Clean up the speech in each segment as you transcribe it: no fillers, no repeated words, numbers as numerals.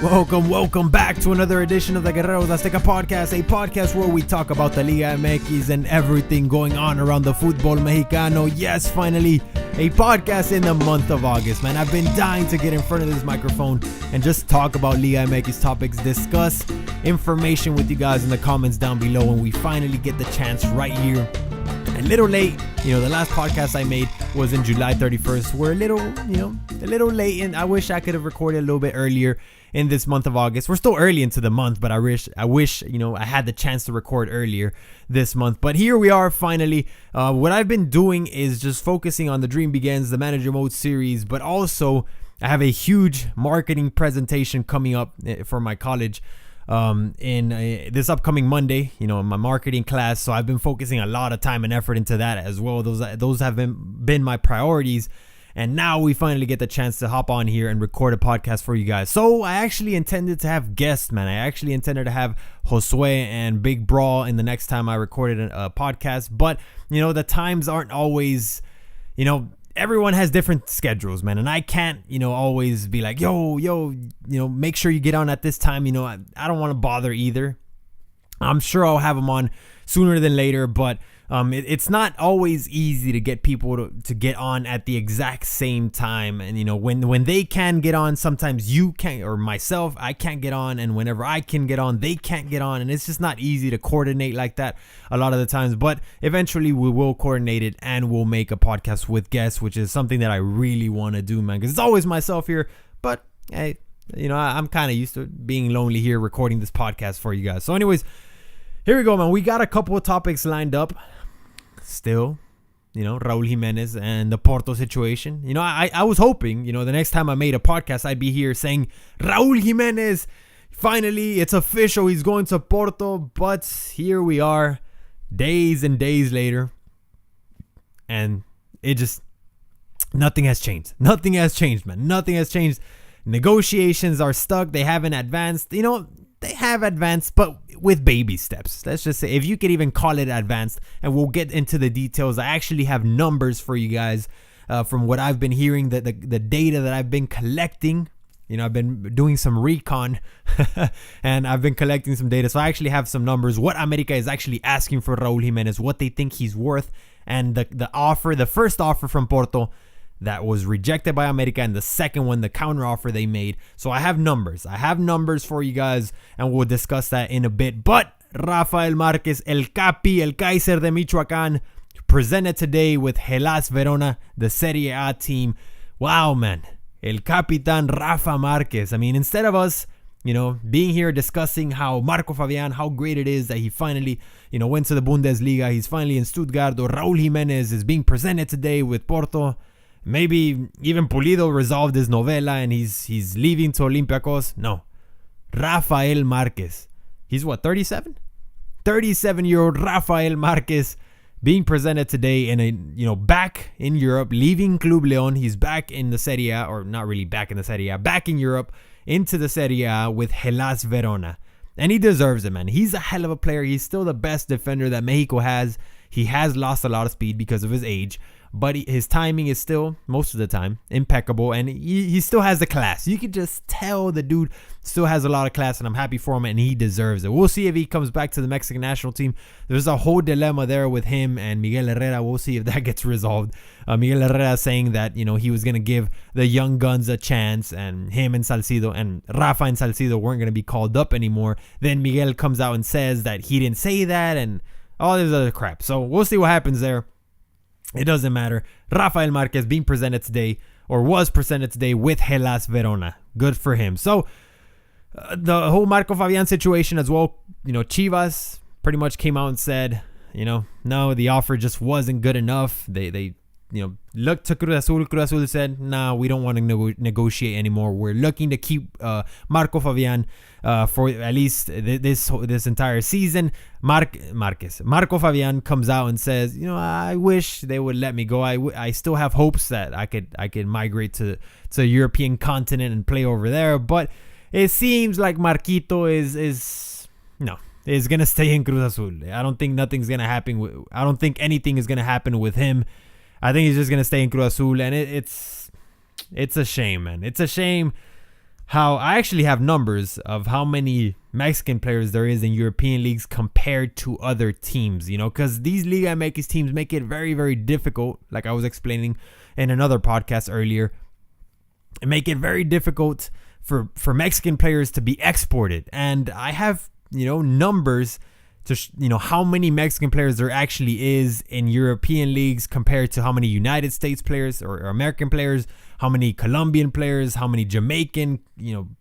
Welcome back to another edition of the GuerrerosAzteca Podcast, a podcast where we talk about the Liga MX and everything going on around the football mexicano. Yes, finally, a podcast in the month of August, man. I've been dying to get in front of this microphone and just talk about Liga MX topics, discuss information with you guys in the comments down below, and we finally get the chance right here. A little late, the last podcast I made was in July 31st. We're a little late, and I wish I could have recorded a little bit earlier in this month of August. We're still early into the month, but I wish I had the chance to record earlier this month. But here we are finally. What I've been doing is just focusing on the Dream Begins, the Manager Mode series, but also I have a huge marketing presentation coming up for my college in this upcoming Monday, in my marketing class. So I've been focusing a lot of time and effort into that as well. Those have been my priorities. And now we finally get the chance to hop on here and record a podcast for you guys. So I actually intended to have guests, man. I actually intended to have Josue and Big Brawl in the next time I recorded a podcast. But, the times aren't always, everyone has different schedules, man. And I can't, always be like, make sure you get on at this time. I don't want to bother either. I'm sure I'll have them on sooner than later, but it's not always easy to get people to get on at the exact same time. And when they can get on, sometimes you can't, or myself, I can't get on, and whenever I can get on, they can't get on, and it's just not easy to coordinate like that a lot of the times. But eventually we will coordinate it, and we'll make a podcast with guests, which is something that I really want to do, man, because it's always myself here. But hey, I'm kind of used to being lonely here recording this podcast for you guys. So anyways, here we go, man. We got a couple of topics lined up still, Raul Jimenez and the Porto situation. I was hoping, the next time I made a podcast, I'd be here saying, Raul Jimenez, finally, it's official, he's going to Porto. But here we are, days and days later, and nothing has changed. Nothing has changed, man. Nothing has changed. Negotiations are stuck. They haven't advanced. They have advanced, but with baby steps. Let's just say, if you could even call it advanced, and we'll get into the details. I actually have numbers for you guys from what I've been hearing, the data that I've been collecting. I've been doing some recon and I've been collecting some data. So I actually have some numbers, what America is actually asking for Raul Jimenez, what they think he's worth, and the first offer from Porto that was rejected by America, and the second one, the counter offer they made. So I have numbers for you guys, and we'll discuss that in a bit. But Rafael Marquez, El Capi, El Kaiser de Michoacán, presented today with Hellas Verona, the Serie A team. Wow, man. El Capitan Rafa Marquez. I mean, instead of us, being here discussing how Marco Fabian, how great it is that he finally, went to the Bundesliga, he's finally in Stuttgart, or Raul Jimenez is being presented today with Porto. Maybe even Pulido resolved his novela and he's leaving to Olympiacos. No. Rafael Marquez. He's what, 37? 37-year-old Rafael Marquez being presented today in back in Europe, leaving Club León. He's back in the Serie A, or not really back in the Serie A, back in Europe into the Serie A with Hellas Verona. And he deserves it, man. He's a hell of a player. He's still the best defender that Mexico has. He has lost a lot of speed because of his age, but his timing is still, most of the time, impeccable, and he still has the class. You can just tell the dude still has a lot of class, and I'm happy for him, and he deserves it. We'll see if he comes back to the Mexican national team. There's a whole dilemma there with him and Miguel Herrera. We'll see if that gets resolved. Miguel Herrera saying that, he was going to give the young guns a chance, and him and Salcido and Rafa and Salcido weren't going to be called up anymore. Then Miguel comes out and says that he didn't say that, and all this other crap. So we'll see what happens there. It doesn't matter. Rafael Marquez being presented today, or was presented today, with Hellas Verona. Good for him. So the whole Marco Fabian situation as well, Chivas pretty much came out and said, no, the offer just wasn't good enough. They looked to Cruz Azul. Cruz Azul said, nah, we don't want to negotiate anymore. We're looking to keep Marco Fabian for at least this entire season. Marco Fabian comes out and says, I wish they would let me go. I still have hopes that I could migrate to the European continent and play over there. But it seems like Marquito is gonna stay in Cruz Azul. I don't think anything is gonna happen with him. I think he's just going to stay in Cruz Azul, and it's a shame, man. It's a shame. how I actually have numbers of how many Mexican players there is in European leagues compared to other teams, because these Liga MX teams make it very, very difficult, like I was explaining in another podcast earlier, and make it very difficult for Mexican players to be exported. And I have, numbers to, how many Mexican players there actually is in European leagues compared to how many United States players or American players, how many Colombian players, how many Jamaican,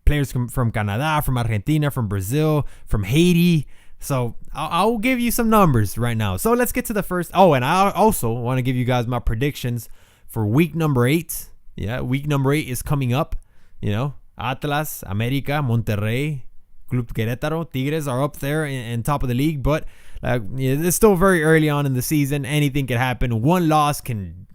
players from Canada, from Argentina, from Brazil, from Haiti. So I'll give you some numbers right now. So let's get to the first. Oh, and I also want to give you guys my predictions for week number 8. Yeah, week number 8 is coming up. Atlas, América, Monterrey, Club Querétaro, Tigres are up there in top of the league, but it's still very early on in the season. Anything can happen. One loss can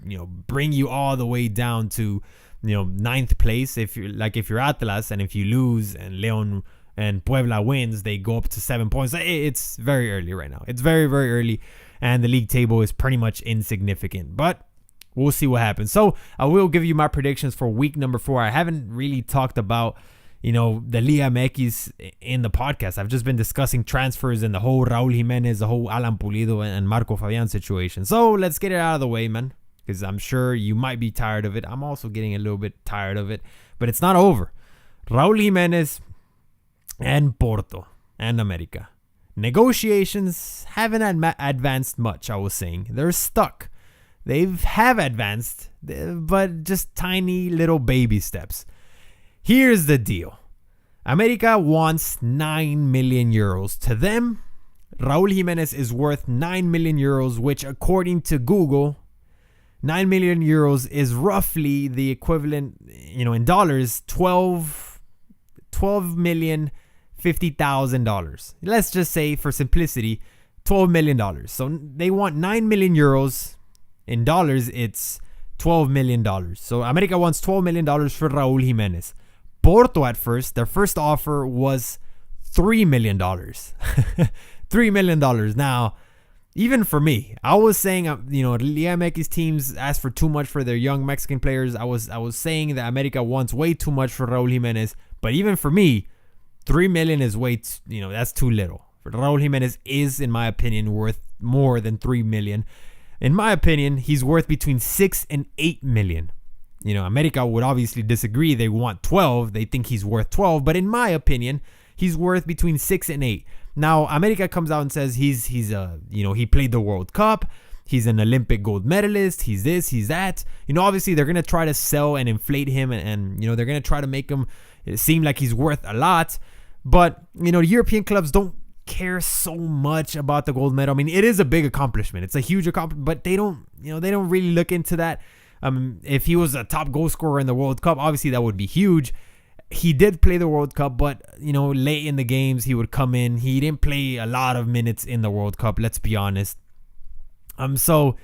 bring you all the way down to 9th place if you're Atlas, and if you lose and León and Puebla wins, they go up to 7 points. It's very early right now. It's very, very early, and the league table is pretty much insignificant, but we'll see what happens. So I will give you my predictions for week number 4. I haven't really talked about the Liga MX in the podcast. I've just been discussing transfers and the whole Raul Jimenez, the whole Alan Pulido and Marco Fabian situation. So let's get it out of the way, man, because I'm sure you might be tired of it. I'm also getting a little bit tired of it, but it's not over. Raul Jimenez and Porto and América. Negotiations haven't advanced much, I was saying. They're stuck. They have advanced, but just tiny little baby steps. Here's the deal. América wants 9 million euros. To them, Raul Jimenez is worth 9 million euros, which according to Google, 9 million euros is roughly the equivalent, in dollars, $12,050,000. Let's just say, for simplicity, $12 million. So they want 9 million euros. In dollars, it's $12 million. So América wants $12 million for Raul Jimenez. Porto at first, their first offer was $3 million. $3 million. Now, even for me, I was saying, Liga MX teams ask for too much for their young Mexican players. I was saying that América wants way too much for Raul Jimenez. But even for me, $3 million is way, that's too little. Raul Jimenez is, in my opinion, worth more than $3 million. In my opinion, he's worth between 6 and 8 million. América would obviously disagree. They want 12. They think he's worth 12. But in my opinion, he's worth between 6 and 8. Now, América comes out and says he played the World Cup. He's an Olympic gold medalist. He's this, he's that. Obviously, they're going to try to sell and inflate him. And they're going to try to make him seem like he's worth a lot. But, European clubs don't care so much about the gold medal. I mean, it is a big accomplishment. It's a huge accomplishment, but they don't really look into that. If he was a top goal scorer in the World Cup, obviously that would be huge. He did play the World Cup, but late in the games he would come in. He didn't play a lot of minutes in the World Cup. Let's be honest. So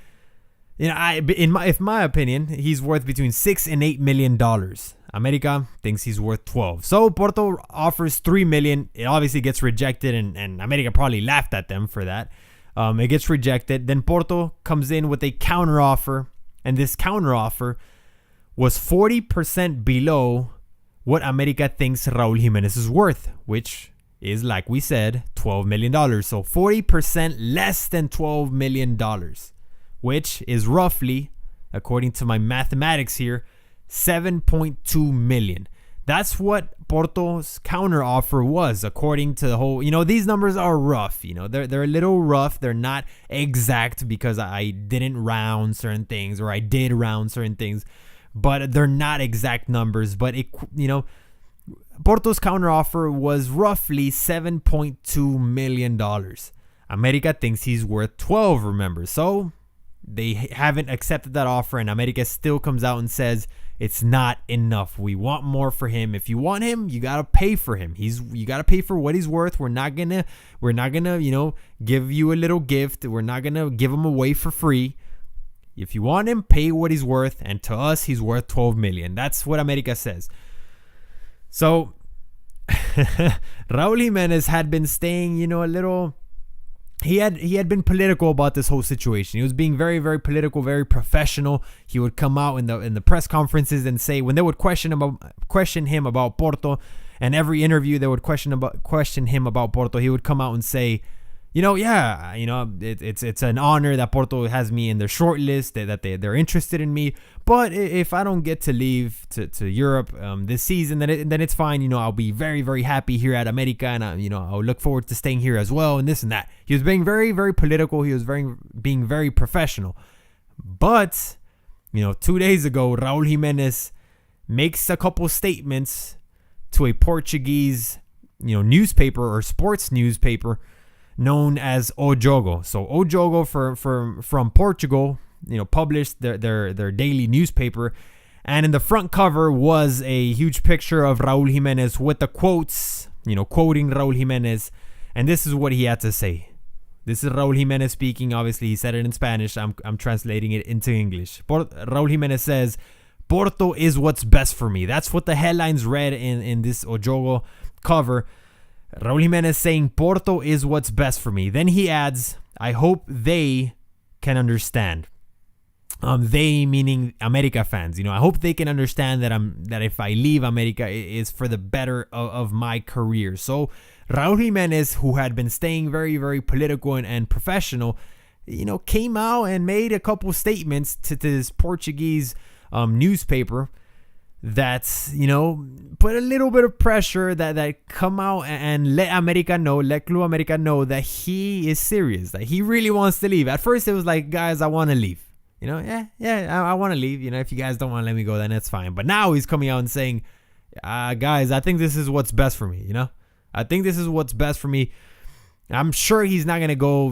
in my opinion, he's worth between $6 and $8 million. América thinks he's worth 12. So Porto offers 3 million. It obviously gets rejected, and América probably laughed at them for that. It gets rejected. Then Porto comes in with a counter offer, and this counter offer was 40% below what América thinks Raul Jimenez is worth, which is, like we said, $12 million. So 40% less than $12 million, which is roughly, according to my mathematics here, 7.2 million. That's what Porto's counter offer was, according to the whole. These numbers are rough. They're a little rough. They're not exact because I didn't round certain things, or I did round certain things, but they're not exact numbers. But Porto's counter offer was roughly $7.2 million. América thinks he's worth 12. Remember, so they haven't accepted that offer, and América still comes out and says it's not enough. We want more for him. If you want him, you gotta pay for him. You gotta pay for what he's worth. We're not gonna, give you a little gift. We're not gonna give him away for free. If you want him, pay what he's worth. And to us, he's worth 12 million. That's what América says. So Raul Jimenez had been staying, a little. he had been political about this whole situation. He was being very, very political, very professional. He would come out in the press conferences and say, when they would question him about Porto, and every interview they would question him about Porto, he would come out and say, it's an honor that Porto has me in their short list, that they're interested in me. But if I don't get to leave to Europe this season, then it's fine. I'll be very, very happy here at America, and I'll look forward to staying here as well, and this and that. He was being very, very political. He was being very professional. But 2 days ago, Raul Jimenez makes a couple statements to a Portuguese newspaper or sports newspaper known as O Jogo. So O Jogo from Portugal, published their daily newspaper, and in the front cover was a huge picture of Raul Jimenez with the quotes, quoting Raul Jimenez, and this is what he had to say. This is Raul Jimenez speaking. Obviously, he said it in Spanish. I'm translating it into English. Raul Jimenez says, "Porto is what's best for me." That's what the headlines read in this O Jogo cover. Raul Jimenez saying, "Porto is what's best for me." Then he adds, "I hope they can understand." They meaning America fans. I hope they can understand that if I leave America, it is for the better of my career. So Raul Jimenez, who had been staying very, very political and professional, came out and made a couple statements to this Portuguese newspaper that's put a little bit of pressure that come out and let Club America know that he is serious, that he really wants to leave. At first it was like, guys, I want to leave, I want to leave, if you guys don't want to let me go, then that's fine. But now he's coming out and saying, guys, I think this is what's best for me. I think this is what's best for me. I'm sure he's not gonna go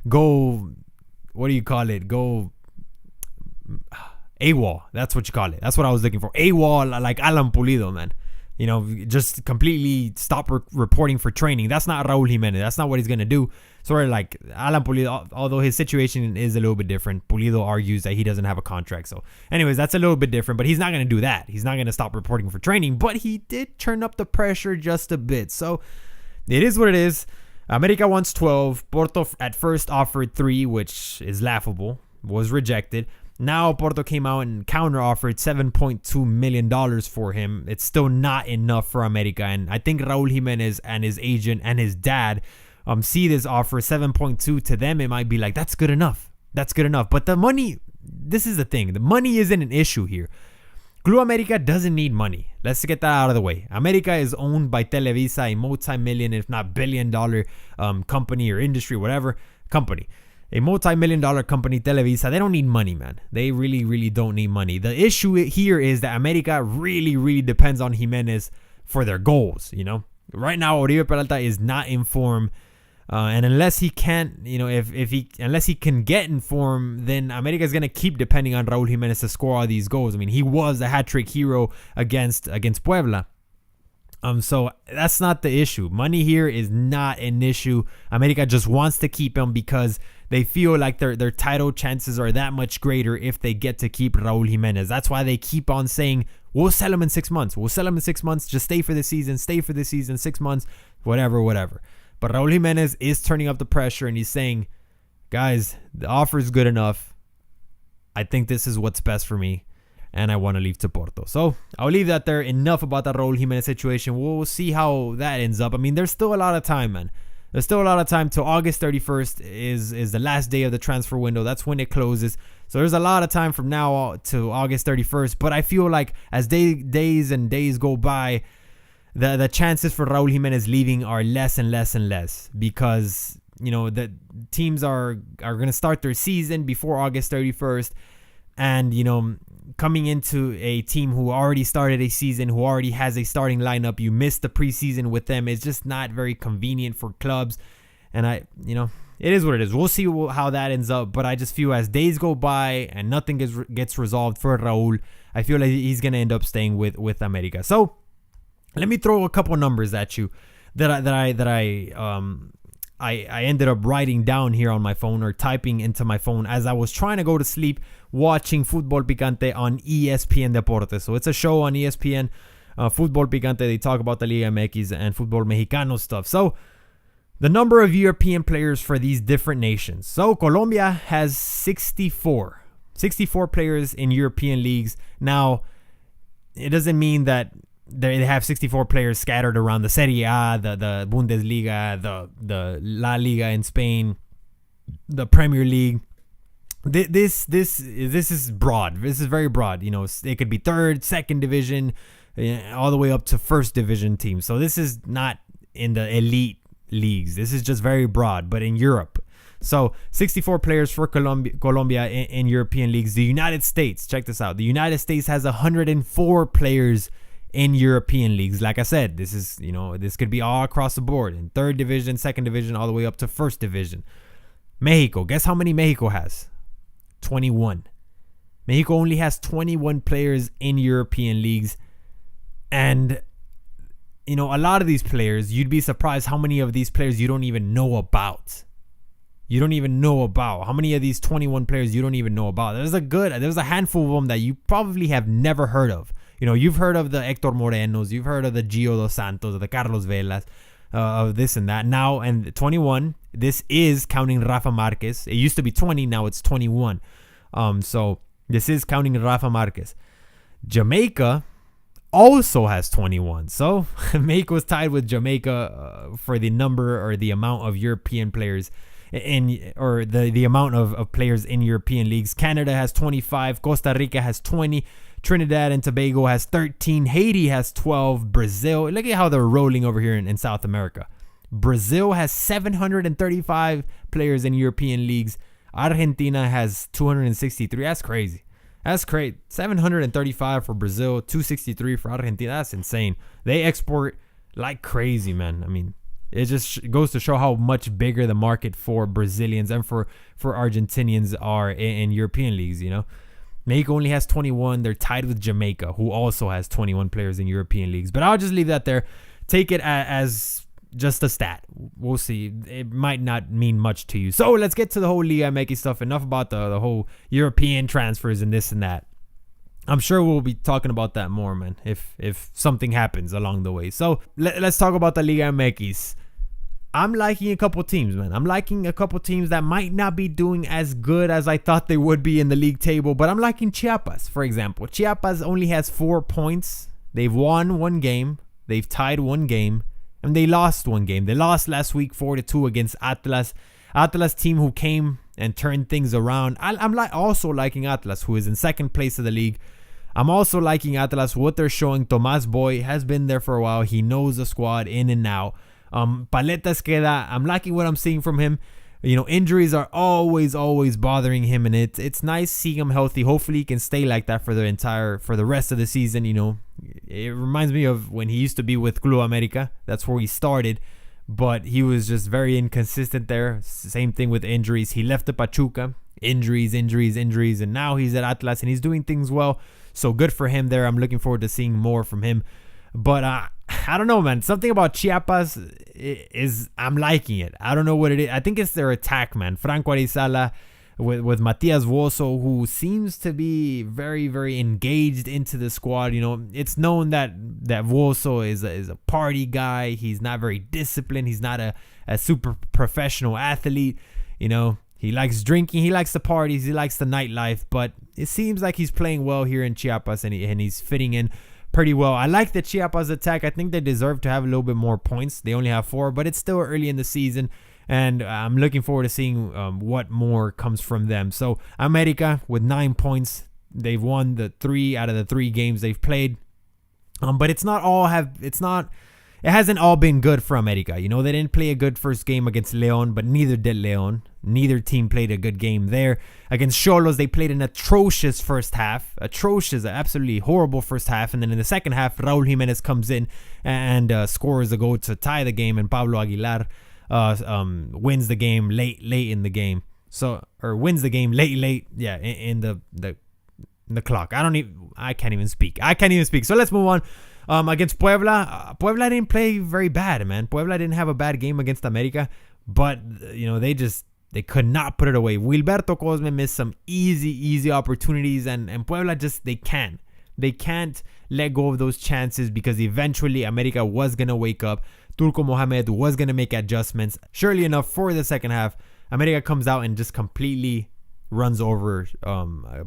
go, what do you call it, go AWOL. That's what you call it. That's what I was looking for. AWOL, like Alan Pulido, man. Just completely stop reporting for training. That's not Raul Jimenez. That's not what he's going to do. Sort of like Alan Pulido, although his situation is a little bit different. Pulido argues that he doesn't have a contract. So anyways, that's a little bit different, but he's not going to do that. He's not going to stop reporting for training, but he did turn up the pressure just a bit. So it is what it is. America wants 12. Porto at first offered 3, which is laughable, was rejected. Now Porto came out and counter-offered $7.2 million for him. It's still not enough for America. And I think Raul Jimenez and his agent and his dad see this offer, 7.2. To them, it might be like, that's good enough. That's good enough. But the money, this is the thing. The money isn't an issue here. Club America doesn't need money. Let's get that out of the way. America is owned by Televisa, a multi-million, if not billion-dollar company or industry, whatever company. A multi-million-dollar company, Televisa, they don't need money, man. They really, really don't need money. The issue here is that America really, really depends on Jimenez for their goals, Right now, Oribe Peralta is not in form. And unless he can't, unless he can get in form, then America is going to keep depending on Raul Jimenez to score all these goals. I mean, he was a hat-trick hero against Puebla. So that's not the issue. Money here is not an issue. America just wants to keep him because they feel like their title chances are that much greater if they get to keep Raul Jimenez. That's why they keep on saying, we'll sell him in 6 months. We'll sell him in 6 months. Just stay for the season. 6 months, whatever. But Raul Jimenez is turning up the pressure and he's saying, guys, the offer is good enough. I think this is what's best for me. And I want to leave to Porto. So I'll leave that there. Enough about that Raul Jimenez situation. We'll see how that ends up. I mean, there's still a lot of time, man. There's still a lot of time till August 31st is the last day of the transfer window. That's when it closes. So there's a lot of time from now to August 31st. But I feel like as days and days go by, the chances for Raul Jimenez leaving are less and less and less because, the teams are going to start their season before August 31st. And, coming into a team who already started a season, who already has a starting lineup, you miss the preseason with them. It's just not very convenient for clubs. And it is what it is. We'll see how that ends up. But I just feel as days go by and nothing gets resolved for Raul, I feel like he's going to end up staying with America. So let me throw a couple numbers at you that I ended up writing down here on my phone or typing into my phone as I was trying to go to sleep watching Fútbol Picante on ESPN Deportes. So it's a show on ESPN, Fútbol Picante. They talk about the Liga MX and Fútbol Mexicano stuff. So the number of European players for these different nations. So Colombia has 64 players in European leagues. Now, it doesn't mean that they have 64 players scattered around the Serie A, the Bundesliga, the La Liga in Spain, the Premier League. This is broad. This is very broad. You know, it could be third, second division, all the way up to first division teams. So this is not in the elite leagues. This is just very broad, but in Europe. So 64 players for Colombia in European leagues. The United States, check this out. The United States has 104 players in European leagues. Like I said, this is, you know, this could be all across the board in third division, second division, all the way up to first division. Mexico, guess how many Mexico has? 21. Mexico only has 21 players in European leagues. And, you know, a lot of these players, you'd be surprised how many of these players you don't even know about. You don't even know about. How many of these 21 players you don't even know about? There's a handful of them that you probably have never heard of. You know, you've heard of the Hector Morenos, you've heard of the Gio Dos Santos, the Carlos Velas, of this and that. Now, and 21, this is counting Rafa Marquez. It used to be 20, now it's 21. So this is counting Rafa Marquez. Jamaica also has 21. So Mexico was tied with Jamaica for the number or the amount of European players or the amount of players in European leagues. Canada has 25. Costa Rica has 20. Trinidad and Tobago has 13. Haiti has 12. Brazil, look at how they're rolling over here in South America. Brazil has 735 players in European leagues. Argentina has 263. That's crazy. That's great. 735 for Brazil, 263 for Argentina. That's insane. They export like crazy, man. I mean, it just goes to show how much bigger the market for Brazilians and for Argentinians are in European leagues, you know. Mexico only has 21. They're tied with Jamaica, who also has 21 players in European leagues. But I'll just leave that there. Take it as just a stat. We'll see. It might not mean much to you. So let's get to the whole Liga MX stuff. Enough about the whole European transfers and this and that. I'm sure we'll be talking about that more, man, if something happens along the way. So let's talk about the Liga MX. I'm liking a couple teams, man. I'm liking a couple teams that might not be doing as good as I thought they would be in the league table, but I'm liking Chiapas, for example. Chiapas only has 4 points. They've won 1 game. They've tied 1 game. And they lost 1 game. They lost last week 4-2 against Atlas. Atlas team who came and turned things around. I'm also liking Atlas, who is in second place of the league. I'm also liking Atlas, what they're showing. Tomás Boy has been there for a while. He knows the squad in and out. Paleta Esqueda, I'm liking what I'm seeing from him. You know, injuries are always bothering him, and it's nice seeing him healthy. Hopefully he can stay like that for the rest of the season. You know, it reminds me of when he used to be with Club America. That's where he started, but he was just very inconsistent there. Same thing with injuries. He left the Pachuca, injuries, and now he's at Atlas and he's doing things well. So good for him there. I'm looking forward to seeing more from him. But I don't know, man. Something about Chiapas is I'm liking it. I don't know what it is. I think it's their attack, man. Franco Arizala with Matias Woso, who seems to be very, very engaged into the squad. You know, it's known that Woso is a party guy. He's not very disciplined. He's not a super professional athlete. You know, he likes drinking. He likes the parties. He likes the nightlife. But it seems like he's playing well here in Chiapas, and he's fitting in pretty well. I like the Chiapas attack. I think they deserve to have a little bit more points. They only have 4, but it's still early in the season, and I'm looking forward to seeing what more comes from them. So America with 9 points. They've won the 3 out of the 3 games they've played, but it hasn't all been good for America. You know, they didn't play a good first game against León, but neither did León. Neither team played a good game there. Against Xolos, they played an atrocious first half. Atrocious, absolutely horrible first half. And then in the second half, Raul Jimenez comes in and scores a goal to tie the game. And Pablo Aguilar wins the game late in the game. Wins the game late. Yeah, in the clock. I can't even speak. So let's move on. Against Puebla. Puebla didn't play very bad, man. Puebla didn't have a bad game against America. But, you know, they could not put it away. Wilberto Cosme missed some easy opportunities, and Puebla they can't let go of those chances, because eventually America was going to wake up Turco Mohamed was going to make adjustments. Surely enough, for the second half, America comes out and just completely runs over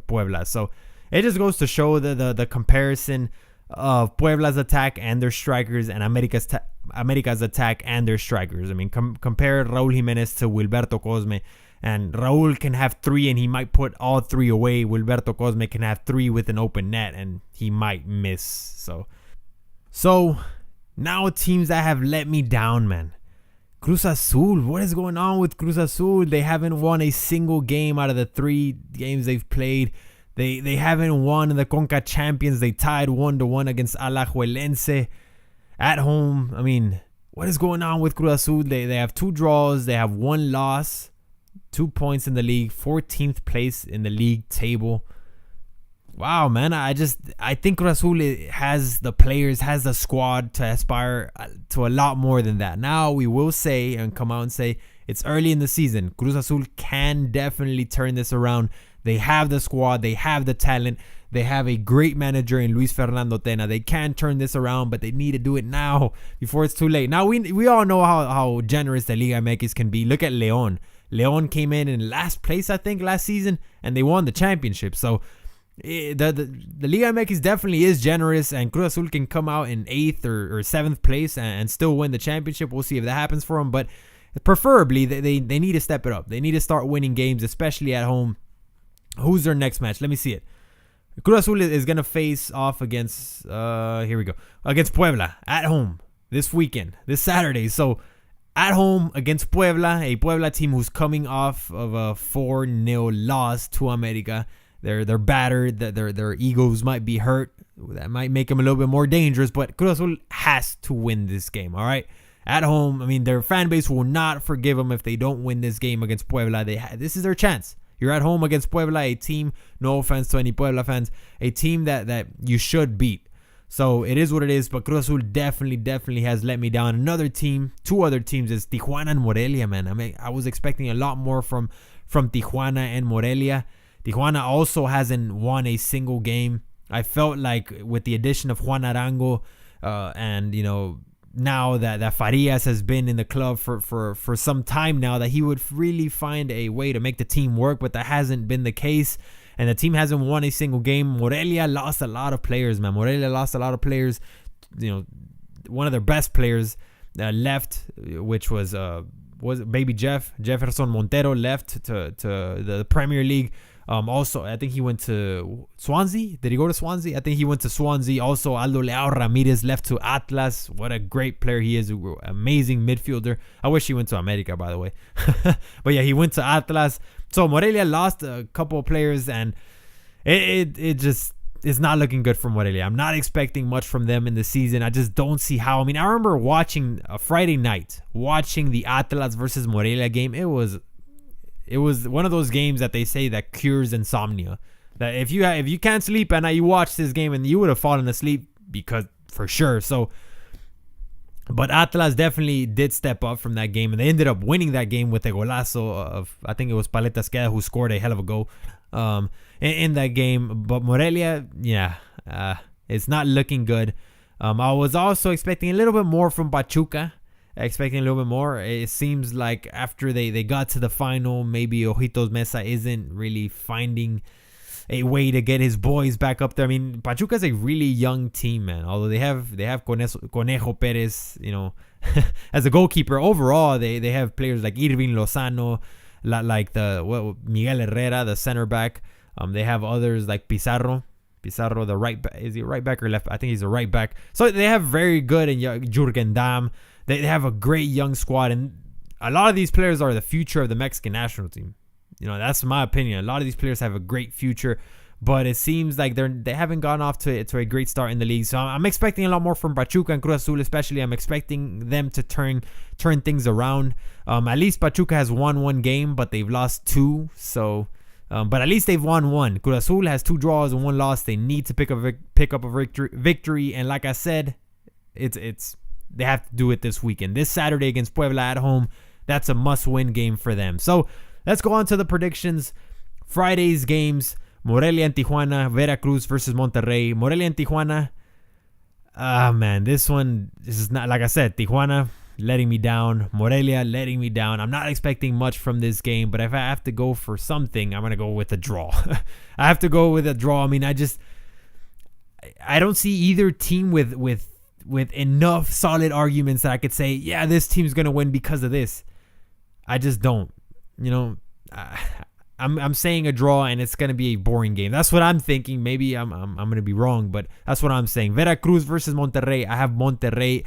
Puebla. So it just goes to show the comparison of Puebla's attack and their strikers and America's attack and their strikers. I mean, compare Raul Jimenez to Wilberto Cosme, and Raul can have 3 and he might put all 3 away. Wilberto Cosme can have 3 with an open net and he might miss. So now teams that have let me down, man. Cruz Azul, what is going on with Cruz Azul? They haven't won a single game out of the 3 games they've played. They haven't won in the Conca Champions. They tied 1-1 against Alajuelense at home. I mean, what is going on with Cruz Azul? They have 2 draws. They have 1 loss, 2 points in the league, 14th place in the league table. Wow, man. I think Cruz Azul has the players, has the squad to aspire to a lot more than that. Now, we will say and come out and say it's early in the season. Cruz Azul can definitely turn this around. They have the squad. They have the talent. They have a great manager in Luis Fernando Tena. They can turn this around, but they need to do it now before it's too late. Now, we all know how generous the Liga MX can be. Look at León. León came in last place, I think, last season, and they won the championship. So the Liga MX definitely is generous, and Cruz Azul can come out in 8th or 7th place and still win the championship. We'll see if that happens for them, but preferably they need to step it up. They need to start winning games, especially at home. Who's their next match? Let me see it. Cruz Azul is going to face off against, against Puebla at home this weekend, this Saturday. So at home against Puebla, a Puebla team who's coming off of a 4-0 loss to America. They're battered. Their egos might be hurt. That might make them a little bit more dangerous. But Cruz Azul has to win this game. All right, at home. I mean, their fan base will not forgive them if they don't win this game against Puebla. This is their chance. You're at home against Puebla, a team. No offense to any Puebla fans, a team that you should beat. So it is what it is. But Cruz Azul definitely has let me down. Another team, 2 other teams is Tijuana and Morelia. Man, I mean, I was expecting a lot more from Tijuana and Morelia. Tijuana also hasn't won a single game. I felt like with the addition of Juan Arango and, now that Farias has been in the club for some time now, that he would really find a way to make the team work, but that hasn't been the case. And the team hasn't won a single game. Morelia lost a lot of players, man. Morelia lost a lot of players. One of their best players left, which was Baby Jefferson Montero left to the Premier League. Also, I think he went to Swansea. Did he go to Swansea? I think he went to Swansea. Also, Aldo Leao Ramirez left to Atlas. What a great player he is. Amazing midfielder. I wish he went to America, by the way. But yeah, he went to Atlas. So Morelia lost a couple of players, and it just is not looking good for Morelia. I'm not expecting much from them in the season. I just don't see how. I mean, I remember watching a Friday night, watching the Atlas versus Morelia game. It was one of those games that they say that cures insomnia. That if you can't sleep at night, you watch this game and you would have fallen asleep, because for sure. So, but Atlas definitely did step up from that game, and they ended up winning that game with a golazo of, I think it was Paleta Esqueda, who scored a hell of a goal in that game. But Morelia, it's not looking good. I was also expecting a little bit more from Pachuca. Expecting a little bit more. It seems like after they got to the final, maybe Ojitos Mesa isn't really finding a way to get his boys back up there. I mean, Pachuca's a really young team, man. Although they have Conejo Perez, as a goalkeeper. Overall, they have players like Irving Lozano, like Miguel Herrera, the center back. They have others like Pizarro, the right back. Is he right back or left? I think he's a right back. So they have very good, and Jurgen Damm. They have a great young squad, and a lot of these players are the future of the Mexican national team. That's my opinion. A lot of these players have a great future, but it seems like they haven't gone off to a great start in the league. So I'm expecting a lot more from Pachuca and Cruz Azul, especially. I'm expecting them to turn things around. At least Pachuca has won 1 game, but they've lost 2. So, but at least they've won 1. Cruz Azul has 2 draws and 1 loss. They need to pick up a victory, and like I said, they have to do it this weekend. This Saturday against Puebla at home, that's a must-win game for them. So let's go on to the predictions. Friday's games: Morelia and Tijuana, Veracruz versus Monterrey. Morelia and Tijuana. This is not, like I said, Tijuana letting me down. Morelia letting me down. I'm not expecting much from this game, but if I have to go for something, I'm going to go with a draw. I have to go with a draw. I mean, I don't see either team with enough solid arguments that I could say, yeah, this team's going to win because of this. I just don't. I'm saying a draw, and it's going to be a boring game. That's what I'm thinking. Maybe I'm going to be wrong, but that's what I'm saying. Veracruz versus Monterrey. I have Monterrey.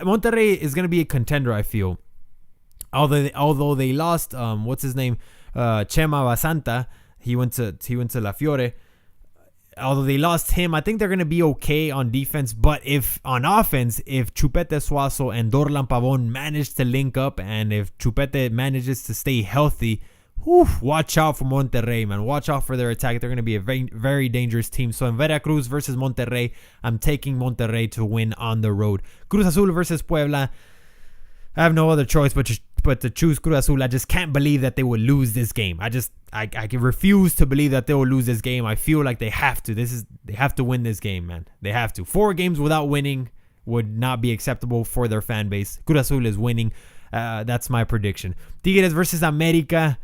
Monterrey is going to be a contender, I feel. Although they lost, what's his name? Chema Basanta. He went to La Fiore. Although they lost him, I think they're going to be okay on defense. But if on offense, if Chupete Suazo and Dorlan Pavon manage to link up, and if Chupete manages to stay healthy, watch out for Monterrey, man. Watch out for their attack. They're going to be a very, very dangerous team. So in Veracruz versus Monterrey, I'm taking Monterrey to win on the road. Cruz Azul versus Puebla. I have no other choice but to choose Cruz Azul. I just can't believe that they will lose this game. I refuse to believe that they will lose this game. I feel like they have to. They have to win this game, man. They have to. 4 games without winning would not be acceptable for their fan base. Cruz Azul is winning. That's my prediction. Tigres versus America.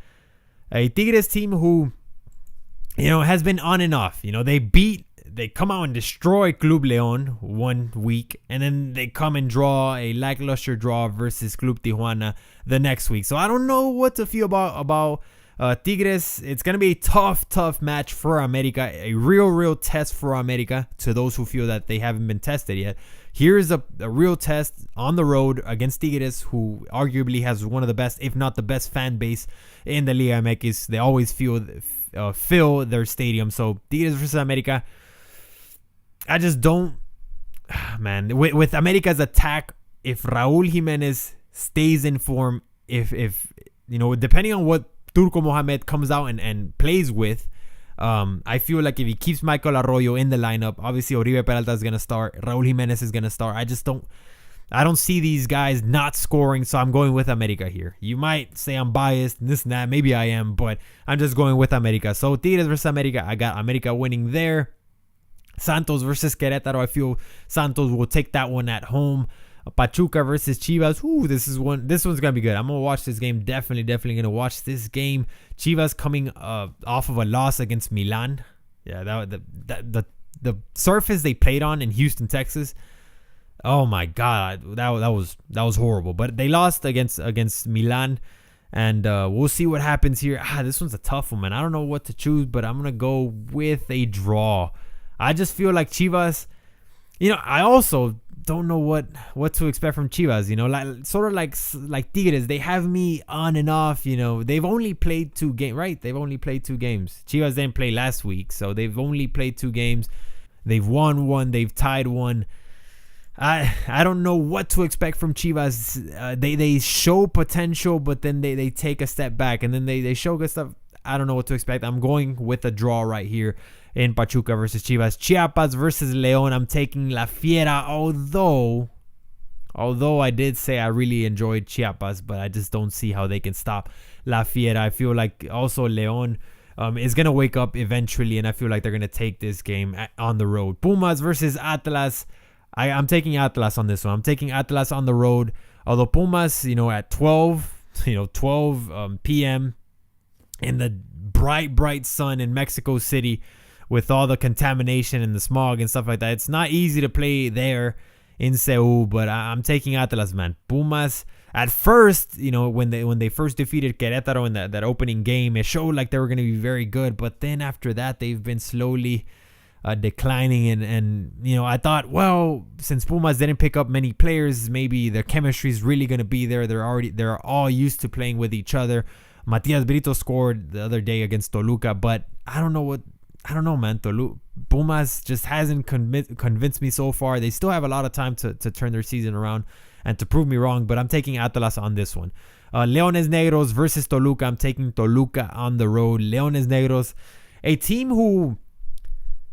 A Tigres team who, has been on and off. They come out and destroy Club León 1 week, and then they come and draw a lackluster draw versus Club Tijuana the next week. So I don't know what to feel about Tigres. It's going to be a tough match for America, a real test for America, to those who feel that they haven't been tested yet. Here's a real test on the road against Tigres, who arguably has one of the best, if not the best, fan base in the Liga MX. They always fill their stadium. So Tigres versus America, I just don't, man. With America's attack, if Raul Jimenez stays in form, if depending on what Turco Mohamed comes out and plays with, I feel like if he keeps Michael Arroyo in the lineup, obviously Oribe Peralta is going to start, Raul Jimenez is going to start. I don't see these guys not scoring, so I'm going with America here. You might say I'm biased, this and that. Maybe I am, but I'm just going with America. So Tigres versus America, I got America winning there. Santos versus Querétaro, I feel Santos will take that one at home. Pachuca versus Chivas. This one's gonna be good. I'm gonna watch this game. Definitely gonna watch this game. Chivas coming off of a loss against Milan. Yeah, the surface they played on in Houston, Texas. Oh my God, that was horrible. But they lost against Milan, and we'll see what happens here. This one's a tough one, man. I don't know what to choose, but I'm gonna go with a draw. I just feel like Chivas. I also don't know what to expect from Chivas. Sort of like Tigres, they have me on and off. They've only played 2 games, right? They've only played 2 games. Chivas didn't play last week, so they've only played 2 games. They've won 1, they've tied 1. I don't know what to expect from Chivas. They show potential, but then they take a step back, and then they show good stuff. I don't know what to expect. I'm going with a draw right here in Pachuca versus Chivas. Chiapas versus León. I'm taking La Fiera, although I did say I really enjoyed Chiapas, but I just don't see how they can stop La Fiera. I feel like also León is going to wake up eventually, and I feel like they're going to take this game on the road. Pumas versus Atlas. I'm taking Atlas on this one. I'm taking Atlas on the road. Although Pumas, at 12 p.m. in the bright sun in Mexico City, with all the contamination and the smog and stuff like that, it's not easy to play there in Seúl. But I'm taking Atlas, man. Pumas, at first, when they first defeated Querétaro in that opening game, it showed like they were going to be very good. But then after that, they've been slowly declining. And I thought, well, since Pumas didn't pick up many players, maybe their chemistry is really going to be there. They're all used to playing with each other. Matias Brito scored the other day against Toluca, but I don't know, man. Pumas just hasn't convinced me so far. They still have a lot of time to turn their season around and to prove me wrong, but I'm taking Atlas on this one. Leones Negros versus Toluca. I'm taking Toluca on the road. Leones Negros, a team who,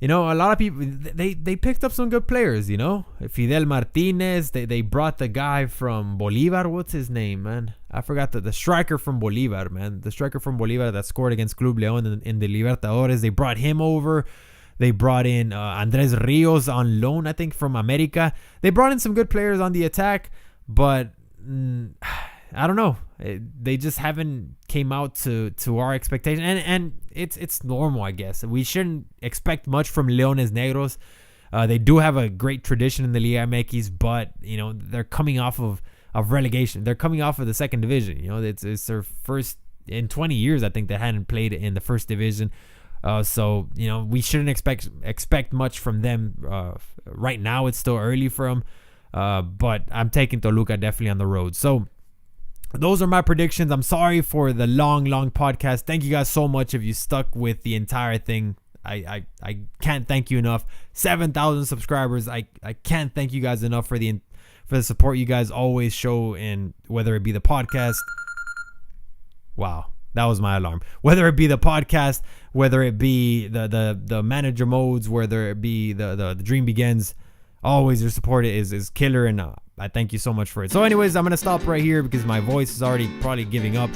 a lot of people, they picked up some good players, Fidel Martinez, they brought the guy from Bolivar. What's his name, man? I forgot the striker from Bolivar, man. The striker from Bolivar that scored against Club León in the Libertadores. They brought him over. They brought in Andres Rios on loan, I think, from America. They brought in some good players on the attack, but I don't know. They just haven't came out to our expectation, and it's normal, I guess. We shouldn't expect much from Leones Negros. They do have a great tradition in the Liga MX, but they're coming off of relegation. They're coming off of the second division. It's their first in 20 years, I think, they hadn't played in the first division. So we shouldn't expect much from them. Right now, it's still early for them, but I'm taking Toluca definitely on the road. So those are my predictions. I'm sorry for the long podcast. Thank you guys so much if you stuck with the entire thing. I can't thank you enough. 7,000 subscribers. I can't thank you guys enough for the support you guys always show, in whether it be the podcast. Wow, that was my alarm. Whether it be the podcast, whether it be the manager modes, whether it be the Dream Begins, always your support is killer, and I thank you so much for it. So anyways, I'm going to stop right here because my voice is already probably giving up.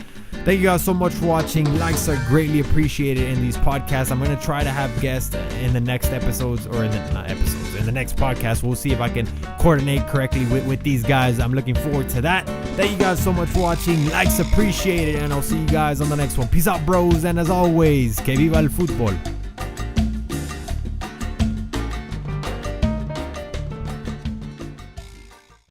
Thank you guys so much for watching. Likes are greatly appreciated in these podcasts. I'm going to try to have guests in the next episodes, or in the next podcast. We'll see if I can coordinate correctly with these guys. I'm looking forward to that. Thank you guys so much for watching. Likes appreciated, and I'll see you guys on the next one. Peace out, bros, and as always, que viva el fútbol.